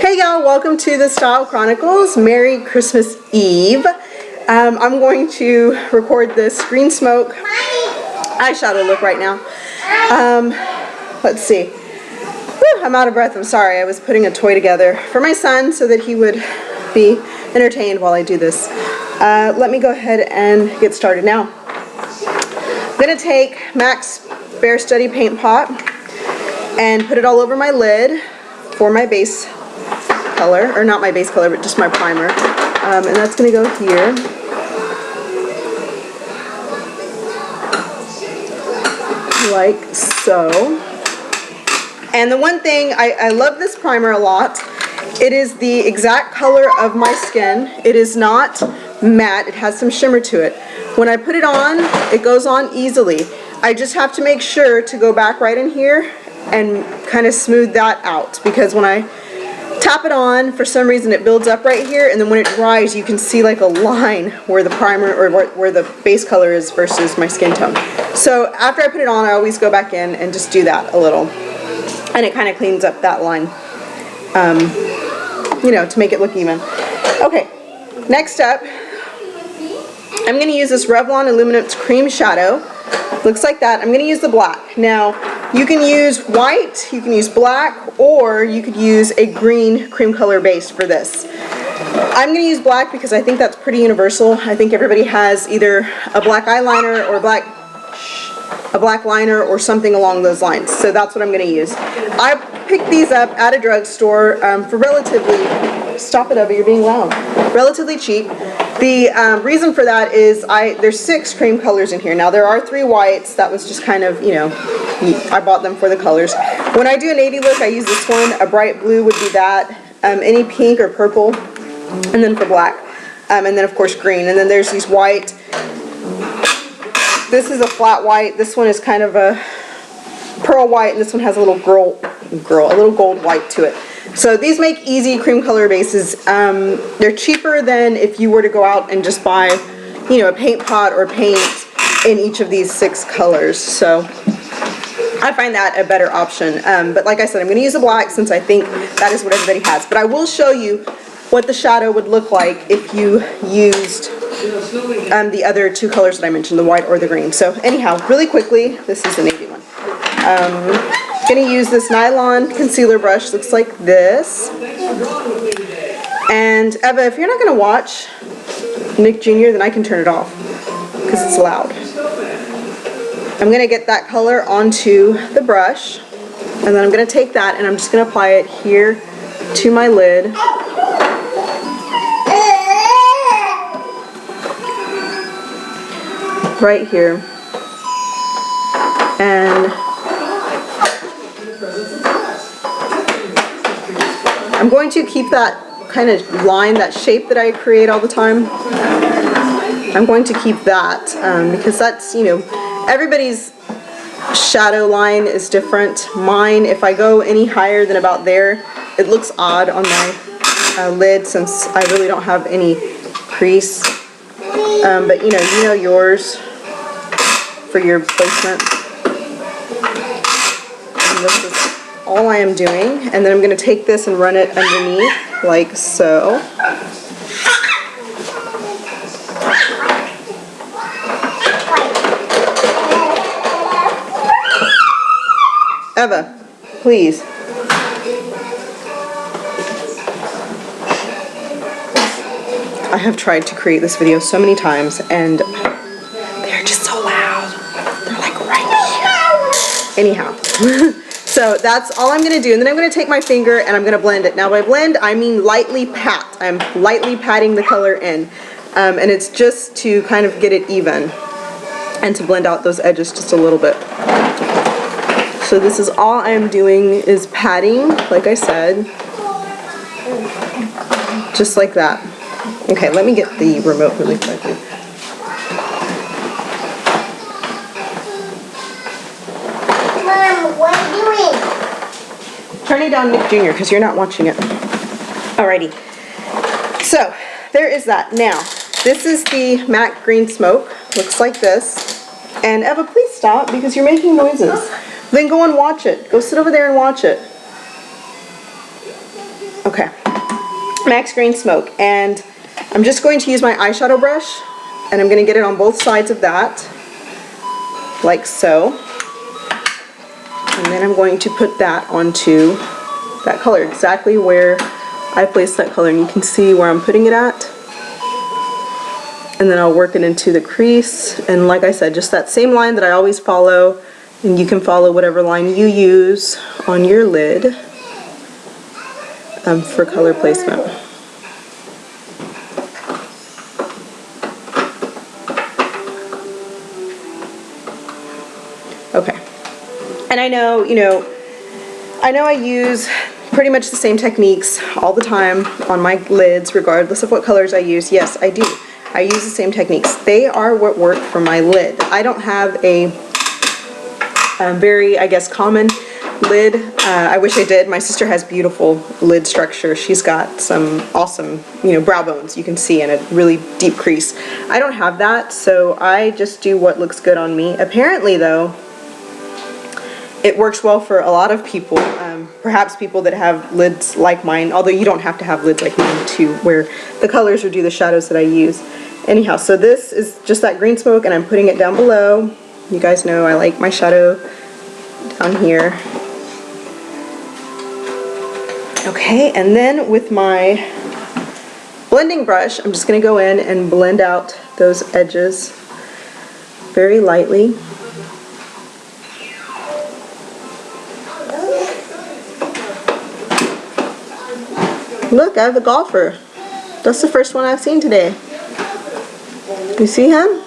Hey y'all, welcome to the Style Chronicles. Merry Christmas Eve. I'm going to record this Greensmoke eyeshadow look right now. Let's see. Whew, I'm out of breath, I'm sorry. I was putting a toy together for my son so that he would be entertained while I do this. Let me go ahead and get started now. I'm going to take MAC's Bare Study Paint Pot and put it all over my lid for my base color, or not my base color, but just my primer. And that's going to go here. Like so. And the one thing, I love this primer a lot. It is the exact color of my skin. It is not matte. It has some shimmer to it. When I put it on, it goes on easily. I just have to make sure to go back right in here and kind of smooth that out, because when I tap it on, for some reason it builds up right here, and then when it dries you can see like a line where the primer, or where the base color is versus my skin tone. So after I put it on, I always go back in and just do that a little, and it kind of cleans up that line, you know, to make it look even. Okay, next up, I'm going to use this Revlon Illuminance Cream Shadow. Looks like that. I'm going to use the black. Now, you can use white, you can use black, or you could use a green cream color base for this. I'm going to use black because I think that's pretty universal. I think everybody has either a black eyeliner or a black liner or something along those lines. So that's what I'm going to use. I picked these up at a drugstore for relatively, stop it Eva, you're being loud, relatively cheap. The reason for that is there's 6 cream colors in here. Now there are 3 whites. That was just kind of, you know, I bought them for the colors. When I do a navy look, I use this one. A bright blue would be that. Any pink or purple. And then for black. And then of course green. And then there's these white. This is a flat white. This one is kind of a pearl white. And this one has a little a little gold white to it. So these make easy cream color bases. They're cheaper than if you were to go out and just buy, you know, a paint pot or paint in each of these 6 colors. So I find that a better option. But like I said, I'm going to use the black since I think that is what everybody has. But I will show you what the shadow would look like if you used the other 2 colors that I mentioned, the white or the green. So anyhow, really quickly, this is the navy one. Going to use this nylon concealer brush. Looks like this. And Eva, if you're not going to watch Nick Jr., then I can turn it off because it's loud. I'm going to get that color onto the brush, and then I'm going to take that and I'm just going to apply it here to my lid. Right here. And I'm going to keep that kind of line, that shape that I create all the time. I'm going to keep that because that's, you know, everybody's shadow line is different. Mine, if I go any higher than about there, it looks odd on my lid since I really don't have any crease. But you know yours for your placement. And this is all I am doing, and then I'm going to take this and run it underneath like so. Eva, please. I have tried to create this video so many times and they're just so loud. They're like right here. Anyhow. So that's all I'm going to do, and then I'm going to take my finger and I'm going to blend it. Now by blend, I mean lightly pat. I'm lightly patting the color in, and it's just to kind of get it even and to blend out those edges just a little bit. So this is all I'm doing is patting, like I said, just like that. Okay, let me get the remote really quickly. What are you doing? Turning down Nick Jr. because you're not watching it. Alrighty. So, there is that. Now, this is the MAC Greensmoke. Looks like this. And Eva, please stop because you're making noises. Then go and watch it. Go sit over there and watch it. Okay. Okay, MAC's Greensmoke, and I'm just going to use my eyeshadow brush, and I'm going to get it on both sides of that, like so. And then I'm going to put that onto that color, exactly where I placed that color, and you can see where I'm putting it at. And then I'll work it into the crease, and like I said, just that same line that I always follow, and you can follow whatever line you use on your lid for color placement. Okay, and I know, I use pretty much the same techniques all the time on my lids, regardless of what colors I use. Yes, I do. I use the same techniques. They are what work for my lid. I don't have a very, I guess, common lid. I wish I did. My sister has beautiful lid structure. She's got some awesome, brow bones you can see, and a really deep crease. I don't have that, so I just do what looks good on me. Apparently, though, it works well for a lot of people, perhaps people that have lids like mine, although you don't have to have lids like mine to wear the colors or do the shadows that I use. Anyhow, so this is just that Greensmoke, and I'm putting it down below. You guys know I like my shadow down here. Okay, and then with my blending brush, I'm just going to go in and blend out those edges very lightly. Look, I have a golfer. That's the first one I've seen today. You see him?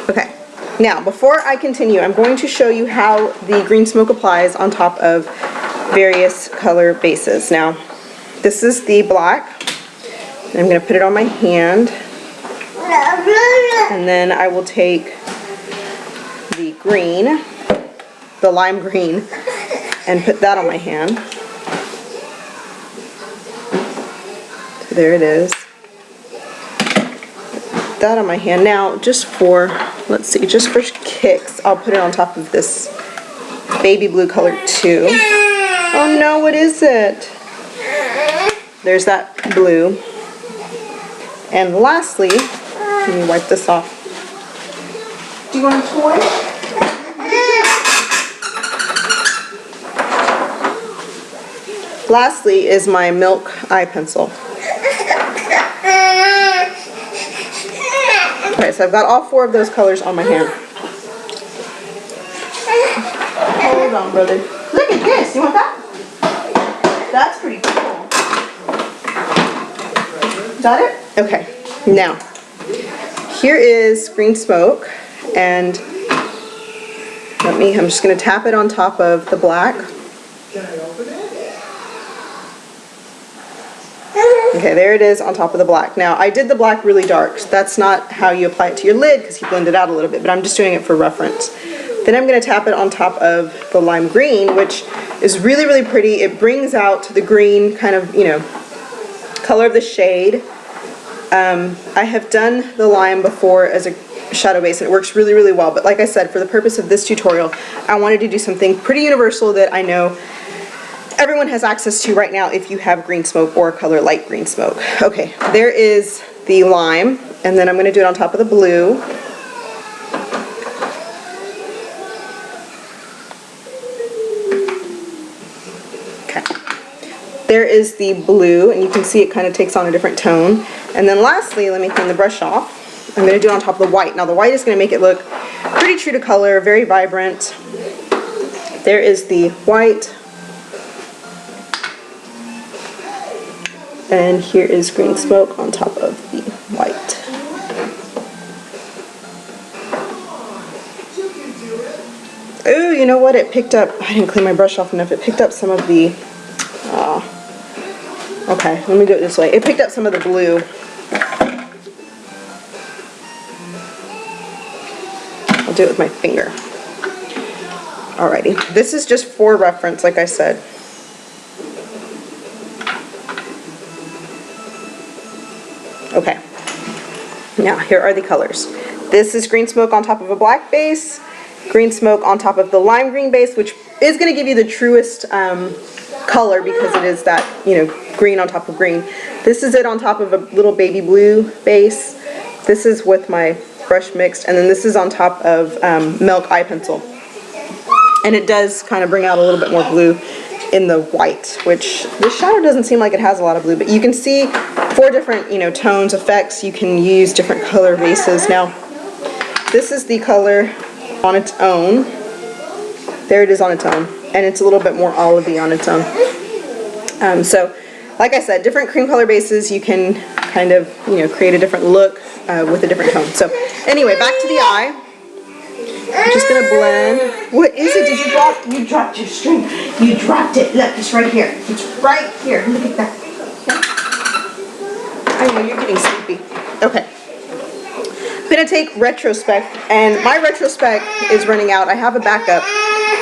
Okay, now before I continue, I'm going to show you how the Greensmoke applies on top of various color bases. Now, this is the black. And I'm going to put it on my hand. And then I will take the green, the lime green, and put that on my hand. So there it is. Put that on my hand. Now, just for, let's see, just for kicks, I'll put it on top of this baby blue color too. Oh no, what is it? There's that blue. And lastly, let me wipe this off. Do you want a toy? Lastly is my milk eye pencil. Okay, so I've got all four of those colors on my hand. Hold on, brother. Look at this. You want that? That's pretty cool. Got it? Okay. Now, here is Greensmoke, and I'm just going to tap it on top of the black. Okay, there it is on top of the black. Now, I did the black really dark. So that's not how you apply it to your lid, because you blend it out a little bit, but I'm just doing it for reference. Then I'm going to tap it on top of the lime green, which is really, really pretty. It brings out the green kind of, color of the shade. I have done the lime before as a shadow base, and it works really, really well. But like I said, for the purpose of this tutorial, I wanted to do something pretty universal that I know everyone has access to right now if you have Greensmoke or a color like Greensmoke. Okay, there is the lime, and then I'm going to do it on top of the blue. Okay, there is the blue, and you can see it kind of takes on a different tone. And then lastly, let me clean the brush off. I'm going to do it on top of the white. Now the white is going to make it look pretty true to color, very vibrant. There is the white. And here is Greensmoke on top of the white. Oh, you know what? It picked up, I didn't clean my brush off enough. It picked up some of the, okay, let me do it this way. It picked up some of the blue. I'll do it with my finger. Alrighty, this is just for reference, like I said. Okay, now here are the colors. This is Greensmoke on top of a black base, Greensmoke on top of the lime green base, which is going to give you the truest color because it is that, you know, green on top of green. This is it on top of a little baby blue base. This is with my brush mixed, and then this is on top of Milk Eye Pencil. And it does kind of bring out a little bit more blue in the white, which this shadow doesn't seem like it has a lot of blue, but you can see 4 different, you know, tones, effects. You can use different color bases. Now, this is the color on its own. There it is on its own, and it's a little bit more olivey on its own. So, like I said, different cream color bases, you can kind of, you know, create a different look with a different tone. So, anyway, back to the eye. I'm just gonna blend. What is it? Did you drop? You dropped your string. You dropped it. Look, it's right here. It's right here. Look at that. I know you're getting sleepy. Okay. I'm gonna take Retrospeck, and my Retrospeck is running out. I have a backup,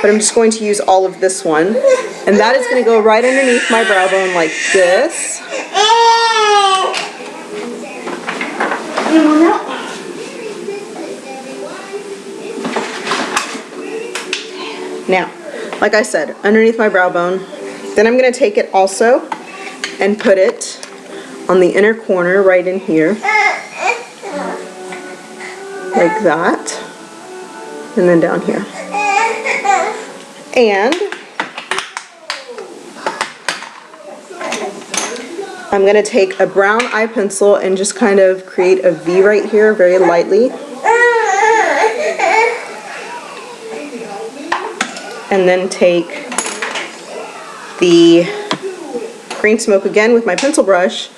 but I'm just going to use all of this one, and that is gonna go right underneath my brow bone like this. Now, like I said, underneath my brow bone. Then I'm going to take it also and put it on the inner corner right in here. Like that. And then down here. And I'm going to take a brown eye pencil and just kind of create a V right here very lightly. And then take the Greensmoke again with my pencil brush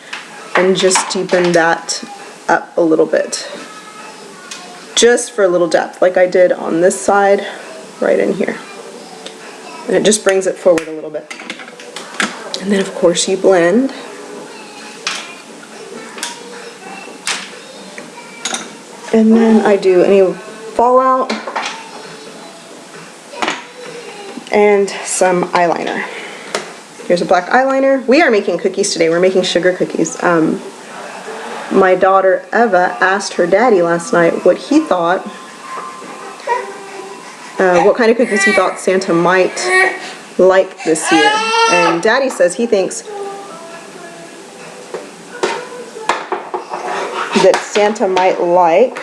and just deepen that up a little bit. Just for a little depth, like I did on this side, right in here. And it just brings it forward a little bit. And then of course you blend. And then I do any fallout. And some eyeliner. Here's a black eyeliner. We are making cookies today. We're making sugar cookies. My daughter Eva asked her daddy last night what he thought, what kind of cookies he thought Santa might like this year. And Daddy says he thinks that Santa might like,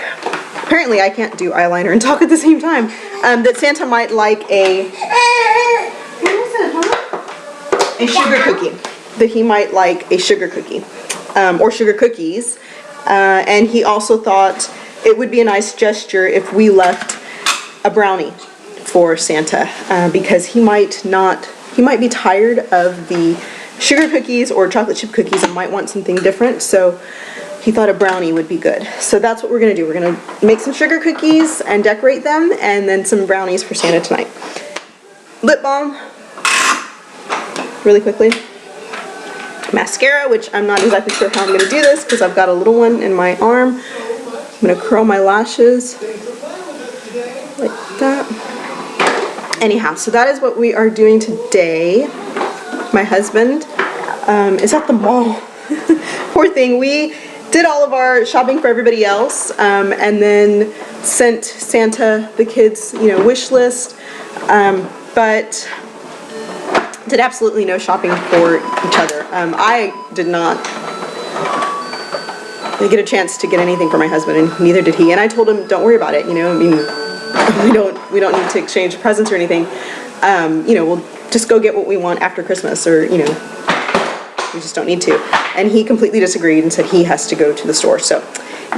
apparently I can't do eyeliner and talk at the same time, that Santa might like a sugar cookie. That he might like a sugar cookie, or sugar cookies. And he also thought it would be a nice gesture if we left a brownie for Santa, because he might be tired of the sugar cookies or chocolate chip cookies and might want something different. So he thought a brownie would be good. So that's what we're gonna do. We're gonna make some sugar cookies and decorate them, and then some brownies for Santa tonight. Lip balm, really quickly. Mascara, which I'm not exactly sure how I'm gonna do this because I've got a little one in my arm. I'm gonna curl my lashes like that. Anyhow, so that is what we are doing today. My husband is at the mall. Poor thing. We did all of our shopping for everybody else, and then sent Santa the kids, wish list, but did absolutely no shopping for each other. I did not get a chance to get anything for my husband, and neither did he. And I told him, don't worry about it. I mean, we don't need to exchange presents or anything. We'll just go get what we want after Christmas, or we just don't need to. And he completely disagreed and said he has to go to the store. So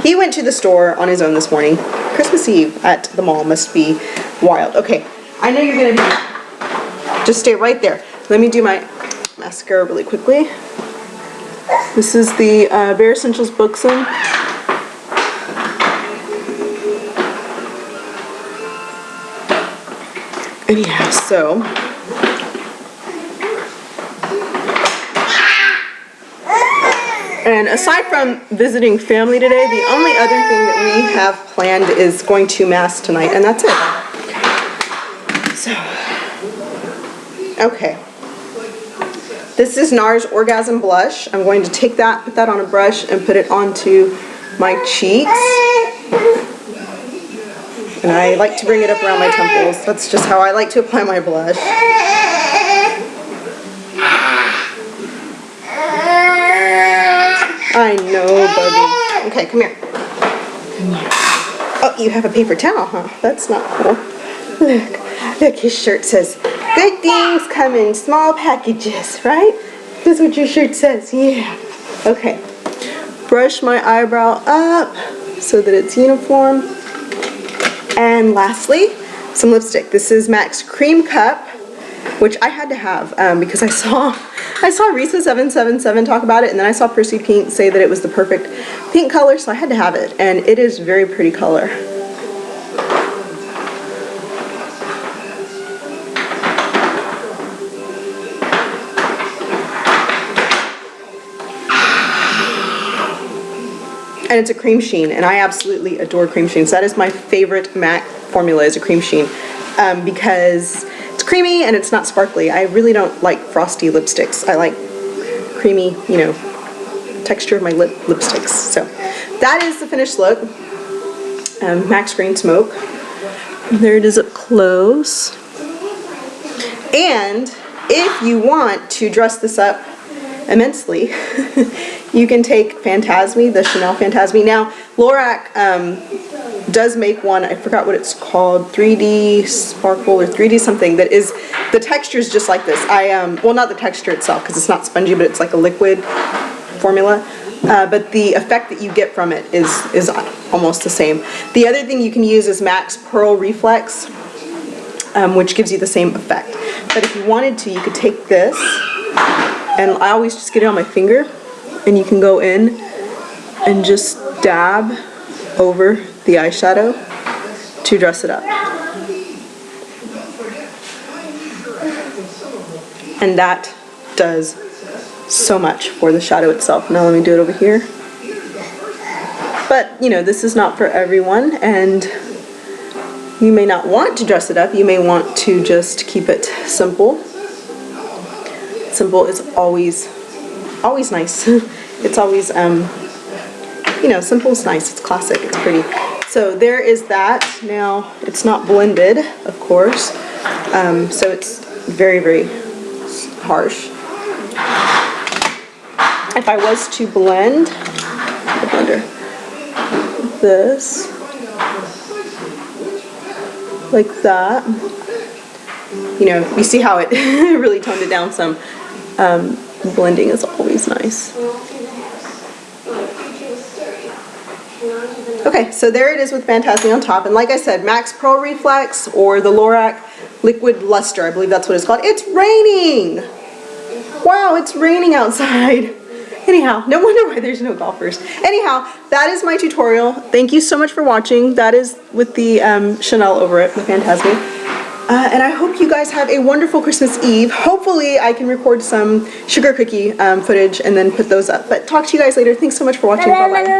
he went to the store on his own this morning. Christmas Eve at the mall must be wild. Okay, I know you're gonna be, just stay right there. Let me do my mascara really quickly. This is the Bare Essentials Buxom. Anyhow, so and aside from visiting family today, the only other thing that we have planned is going to Mass tonight, and that's it. So, okay. This is NARS Orgasm Blush. I'm going to take that, put that on a brush, and put it onto my cheeks. And I like to bring it up around my temples. That's just how I like to apply my blush. I know, Bubby. Okay, come here. Oh, you have a paper towel, huh? That's not cool. Look, his shirt says, good things come in small packages, right? That's what your shirt says, yeah. Okay, brush my eyebrow up so that it's uniform. And lastly, some lipstick. This is MAC's Creme Cup, which I had to have because I saw Risa777 talk about it, and then I saw Percy Pink say that it was the perfect pink color, so I had to have it, and it is a very pretty color. And it's a cream sheen, and I absolutely adore cream sheens. That is my favorite MAC formula, is a cream sheen, because it's creamy and it's not sparkly. I really don't like frosty lipsticks. I like creamy, you know, texture of my lipsticks. So that is the finished look. MAC's Greensmoke. There it is up close. And if you want to dress this up immensely, you can take Fantasme, the Chanel Fantasme. Now, Lorac does make one, I forgot what it's called, 3D Sparkle or 3D something, that is, the texture is just like this. Well, not the texture itself, because it's not spongy, but it's like a liquid formula. But the effect that you get from it is almost the same. The other thing you can use is MAC's Pearl Reflex, which gives you the same effect. But if you wanted to, you could take this, and I always just get it on my finger, and you can go in and just dab over the eyeshadow to dress it up. And that does so much for the shadow itself. Now let me do it over here. But, you know, this is not for everyone, and you may not want to dress it up. You may want to just keep it simple. Simple is always nice. It's always, you know, simple is nice. It's classic. It's pretty. So there is that. Now, it's not blended, of course. So it's very, very harsh. If I was to blend the blender, this, like that, you know, you see how it really toned it down some. Blending is always nice. Okay, so there it is with Fantasme on top, and like I said, MAC's Pearl Reflex or the Lorac Liquid Lustre, I believe that's what it's called. It's raining! Wow, it's raining outside. Anyhow, no wonder why there's no golfers. Anyhow, that is my tutorial. Thank you so much for watching. That is with the Chanel over it, the Fantasme. And I hope you guys have a wonderful Christmas Eve. Hopefully I can record some sugar cookie footage and then put those up. But talk to you guys later. Thanks so much for watching. Bye-bye.